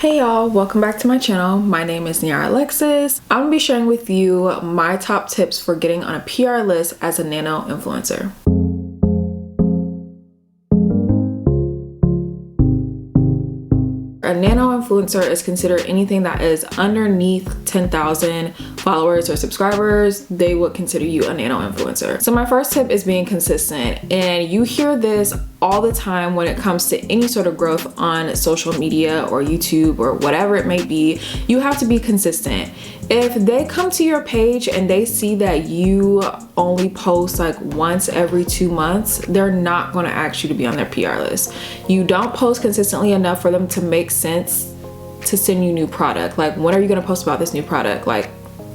Hey y'all, welcome back to my channel. My name is Niara Alexis. I'm gonna be sharing with you my top tips for getting on a PR list as a nano influencer. A nano influencer is considered anything that is underneath 10,000 followers or subscribers. They would consider you a nano influencer. So my first tip is being consistent, and you hear this all the time when it comes to any sort of growth on social media or YouTube or whatever it may be. You have to be consistent. If they come to your page and they see that you only post like once every 2 months, they're not going to ask you to be on their PR list. You don't post consistently enough for them to make sense to send you new product. Like, when are you going to post about this new product? Like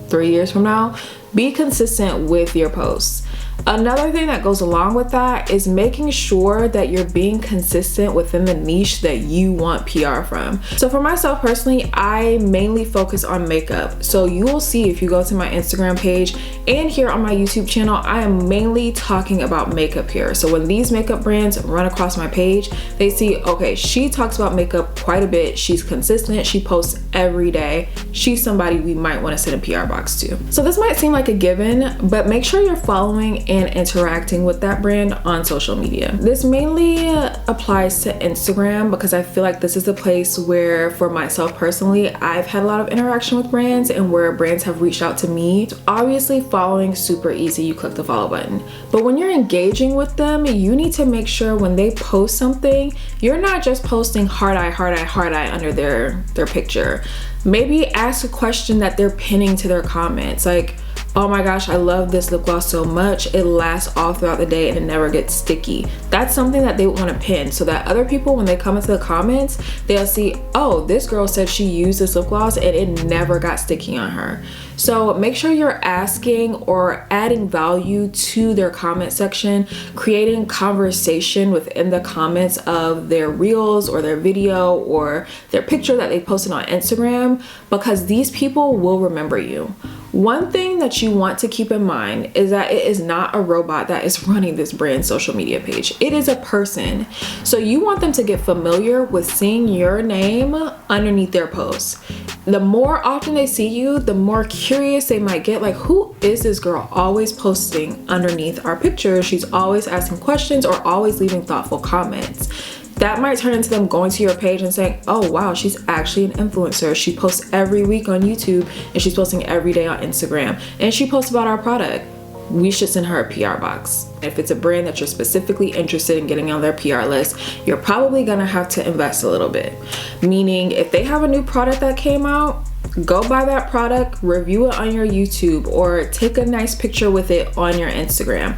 3 years from now? Be consistent with your posts. Another thing that goes along with that is making sure that you're being consistent within the niche that you want PR from. So for myself personally, I mainly focus on makeup. So you will see if you go to my Instagram page and here on my YouTube channel, I am mainly talking about makeup here. So when these makeup brands run across my page, they see, okay, she talks about makeup quite a bit. She's consistent. She posts every day. She's somebody we might want to send a PR box to. So this might seem like a given, but make sure you're following and interacting with that brand on social media. This mainly applies to Instagram because I feel like this is the place where, for myself personally, I've had a lot of interaction with brands and where brands have reached out to me. Obviously, following is super easy. You click the follow button. But when you're engaging with them, you need to make sure when they post something, you're not just posting heart eye, heart eye, heart eye under their picture. Maybe ask a question that they're pinning to their comments, like, oh my gosh, I love this lip gloss so much. It lasts all throughout the day and it never gets sticky. That's something that they want to pin so that other people, when they come into the comments, they'll see, oh, this girl said she used this lip gloss and it never got sticky on her. So make sure you're asking or adding value to their comment section, creating conversation within the comments of their reels or their video or their picture that they posted on Instagram, because these people will remember you. One thing that you want to keep in mind is that it is not a robot that is running this brand's social media page. It is a person. So you want them to get familiar with seeing your name underneath their posts. The more often they see you, the more curious they might get, like, who is this girl always posting underneath our pictures? She's always asking questions or always leaving thoughtful comments. That might turn into them going to your page and saying, oh wow, she's actually an influencer. She posts every week on YouTube and she's posting every day on Instagram, and she posts about our product. We should send her a PR box. If it's a brand that you're specifically interested in getting on their PR list, you're probably gonna have to invest a little bit. Meaning, if they have a new product that came out, go buy that product, review it on your YouTube, or take a nice picture with it on your Instagram.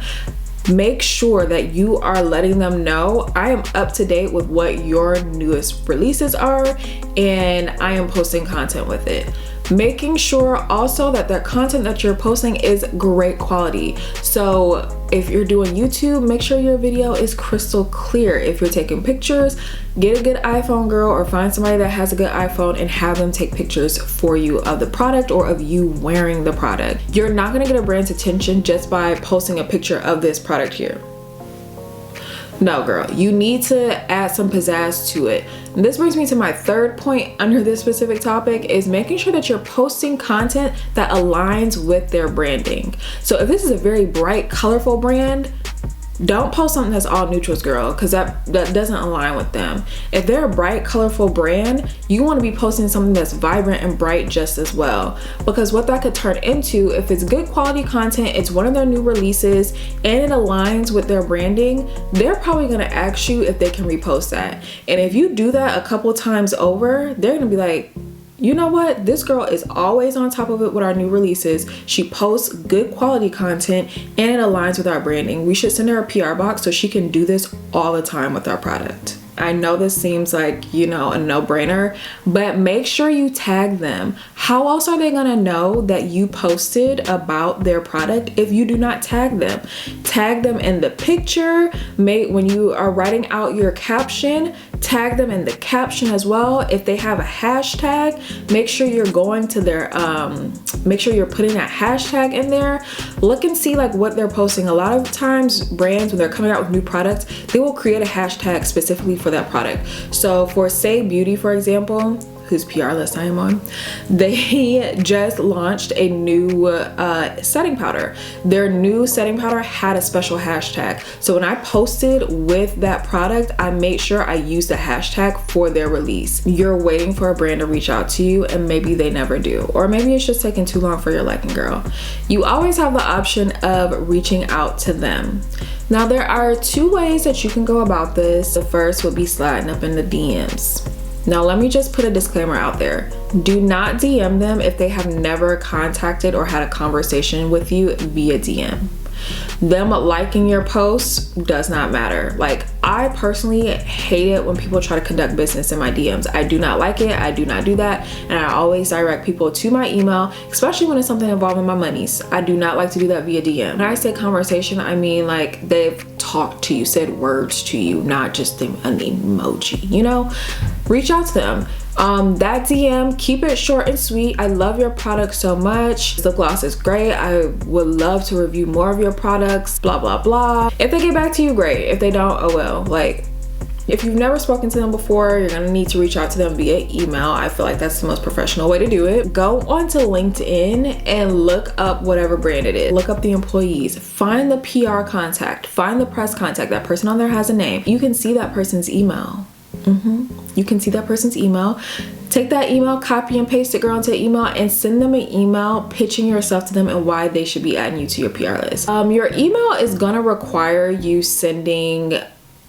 Make sure that you are letting them know, I am up to date with what your newest releases are and I am posting content with it. Making sure also that the content that you're posting is great quality. So if you're doing YouTube, make sure your video is crystal clear. If you're taking pictures, get a good iPhone girl or find somebody that has a good iPhone and have them take pictures for you of the product or of you wearing the product. You're not gonna get a brand's attention just by posting a picture of this product here. No, girl, you need to add some pizzazz to it. And this brings me to my third point under this specific topic, is making sure that you're posting content that aligns with their branding. So if this is a very bright, colorful brand, don't post something that's all neutrals, girl, because that doesn't align with them. If they're a bright, colorful brand, you want to be posting something that's vibrant and bright just as well. Because what that could turn into, if it's good quality content, it's one of their new releases, and it aligns with their branding, they're probably going to ask you if they can repost that. And if you do that a couple times over, they're going to be like, you know what? This girl is always on top of it with our new releases. She posts good quality content and it aligns with our branding. We should send her a PR box so she can do this all the time with our product. I know this seems like, you know, a no-brainer, but make sure you tag them. How else are they gonna know that you posted about their product if you do not tag them? Tag them in the picture. When you are writing out your caption, tag them in the caption as well. If they have a hashtag, make sure you're going to their, make sure you're putting that hashtag in there. Look and see like what they're posting. A lot of times brands, when they're coming out with new products, they will create a hashtag specifically for that product. So for Say Beauty, for example, whose PR list I am on, they just launched a new setting powder. Their new setting powder had a special hashtag. So when I posted with that product, I made sure I used the hashtag for their release. You're waiting for a brand to reach out to you and maybe they never do. Or maybe it's just taking too long for your liking, girl. You always have the option of reaching out to them. Now there are 2 ways that you can go about this. The first would be sliding up in the DMs. Now let me just put a disclaimer out there. Do not DM them if they have never contacted or had a conversation with you via DM. Them liking your posts does not matter. Like, I personally hate it when people try to conduct business in my DMs. I do not like it. I do not do that. And I always direct people to my email, especially when it's something involving my monies. I do not like to do that via DM. When I say conversation, I mean like they've talked to you, said words to you, not just an emoji, you know? Reach out to them. That DM, keep it short and sweet. I love your product so much. The gloss is great. I would love to review more of your products, blah, blah, blah. If they get back to you, great. If they don't, oh well. Like, if you've never spoken to them before, you're gonna need to reach out to them via email. I feel like that's the most professional way to do it. Go onto LinkedIn and look up whatever brand it is. Look up the employees. Find the PR contact. Find the press contact. That person on there has a name. You can see that person's email. You can see that person's email. Take that email, copy and paste it, girl, into an email and send them an email pitching yourself to them and why they should be adding you to your PR list. Your email is gonna require you sending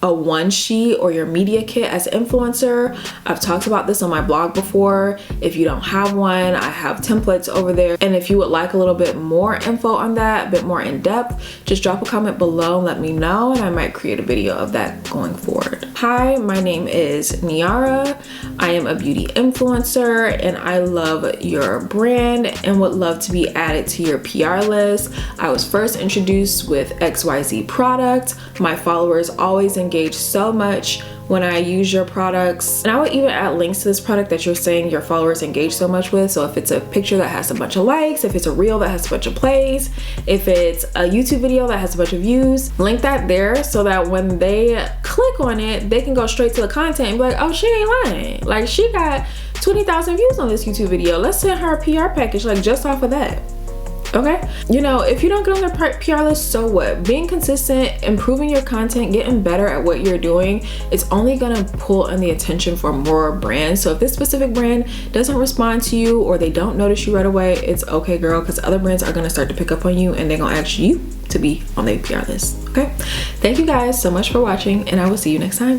a one sheet or your media kit as an influencer. I've talked about this on my blog before. If you don't have one, I have templates over there. And if you would like a little bit more info on that, a bit more in depth, just drop a comment below and let me know and I might create a video of that going forward. Hi, my name is Niara. I am a beauty influencer and I love your brand and would love to be added to your PR list. I was first introduced with XYZ product. My followers always engage so much when I use your products, and I would even add links to this product that you're saying your followers engage so much with. So if it's a picture that has a bunch of likes, if it's a reel that has a bunch of plays, if it's a YouTube video that has a bunch of views, link that there so that when they click on it, they can go straight to the content and be like, oh, she ain't lying. Like, she got 20,000 views on this YouTube video. Let's send her a PR package, like, just off of that. Okay, you know, if you don't get on their PR list, so what? Being consistent, improving your content, getting better at what you're doing, it's only gonna pull in the attention for more brands. So if this specific brand doesn't respond to you or they don't notice you right away, it's okay, girl, because other brands are gonna start to pick up on you and they're gonna ask you to be on their PR list. Okay, thank you guys so much for watching and I will see you next time.